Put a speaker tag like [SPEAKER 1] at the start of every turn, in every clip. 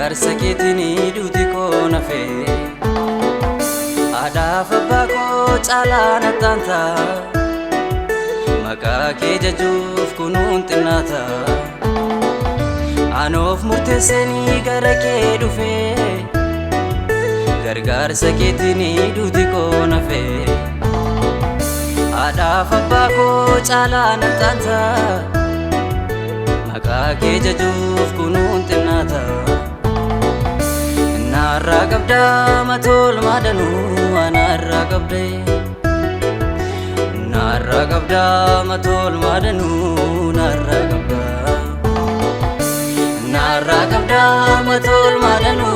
[SPEAKER 1] gargaarsa keetiin duuti koo nafe Adaaf abbaa koo caalaa nattaanta maqaa kee jajuuf kunuun xinnaata Anoof murteessanii gara kee dhufe gargaarsa keetiin duuti koo nafe Adaaf abbaa koo caalaa nattaanta maqaa kee jajuuf kunuun xinnaata Narra qabda matol madanu narra qabde Narra qabda matol madanu narra qabda Narra qabda matol madanu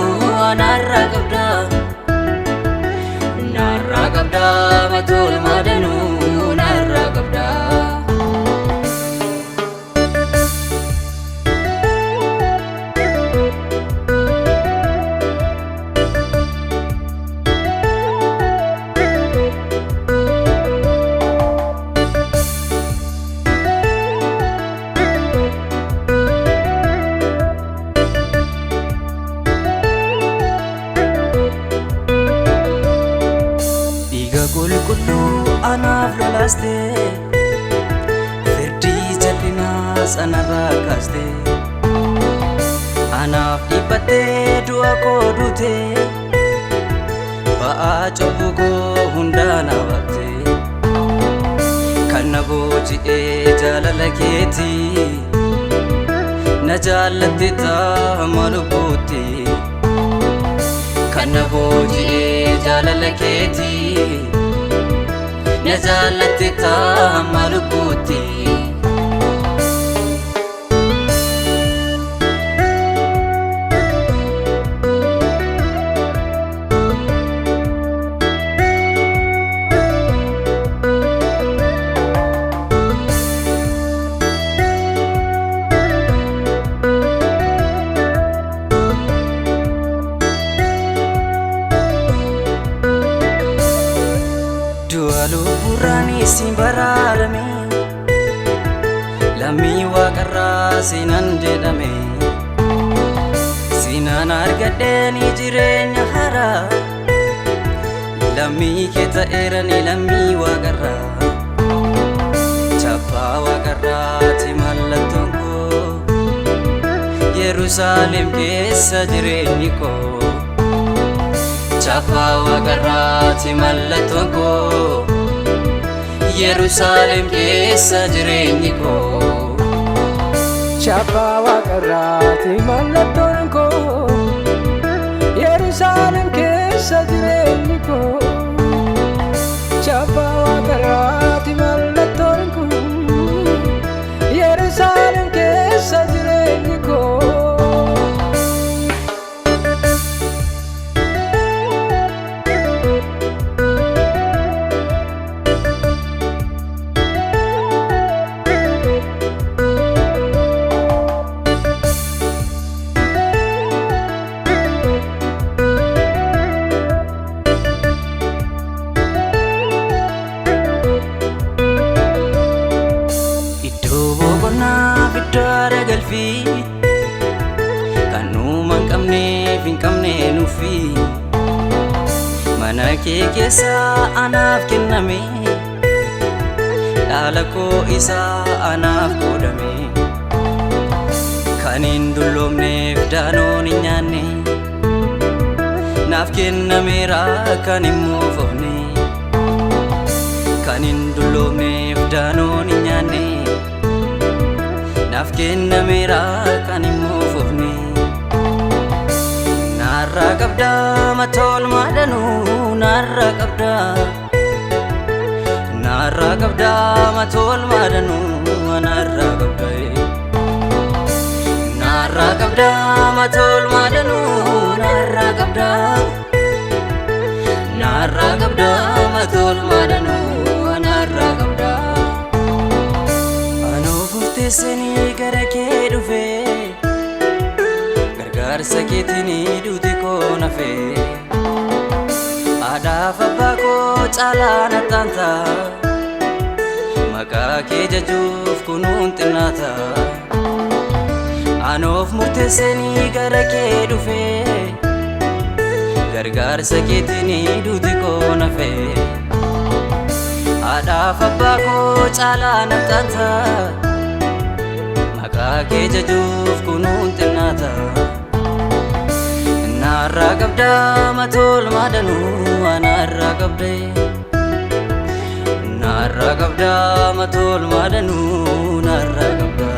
[SPEAKER 1] narra qabda Narra qabda matol madanu narra qabda Kullu anaaf lolaste firdi jalina sanarra kaste anaaf dhibatte du'a koo duute ba'aa cubbuu koo hundaana batte kan na booji'ee jaalala keetii na jaallatte ta'a lubbuutti kan na booji'ee jaalala keetii Nazalati ta malukuti Luburani simbararame Lami waqarra sinan jedhame Sinan argadeni jireenya hara Lami kee ta'eerani lami waqarra Chappa waqarraati mallattoon koo Yerusaalem keessa jireenyi koo Chappa waqarraati mallattoon koo Yerusalem keessa jireenyi koo
[SPEAKER 2] Chappa waqarraati mallattoon koo Yerusalem keessa jireenyi koo Chappa waqarraati mallattoon koo Yerusalem keessa jireenyi koo
[SPEAKER 1] galfi kanuma hin qabne nufi mana kee keessa anaaf kenname dhaala koo isa anaaf qoodame kan hin dulloomneef daanoon hin nyaanne naaf kennameera kan hin moofofne kan hin dulloomneef daanoon hin nyaanne Naaf kennameera kan hin moofofne Narra qabda matol madanu narra qabda Narra qabda matol madanu narra qabda Narra qabda matol madanu narra qabda Narra qabda matol madanu narra qabda Seni gara kee dhufe gargaarsa keetiin duuti koo nafe Adaaf abbaa koo caalaa nattaanta maqaa kee jajuuf kunuun xinnaata Anoof murteessanii gara kee dhufee gargaarsa keetiin duuti koo nafee haadhaaf abbaa koo caalaa nafxaata maqaa kee jajuuf kunuun xinnaata naarraa qabdaa matool maadanuu anaarraa qabdee naarraa qabdaa matool maadanuu naarraa qabdaa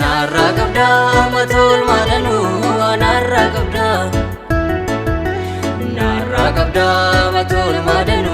[SPEAKER 1] naarraa qabdaa matool maadanuu anaarraa qabdaa naarraa qabdaa matool maadanuu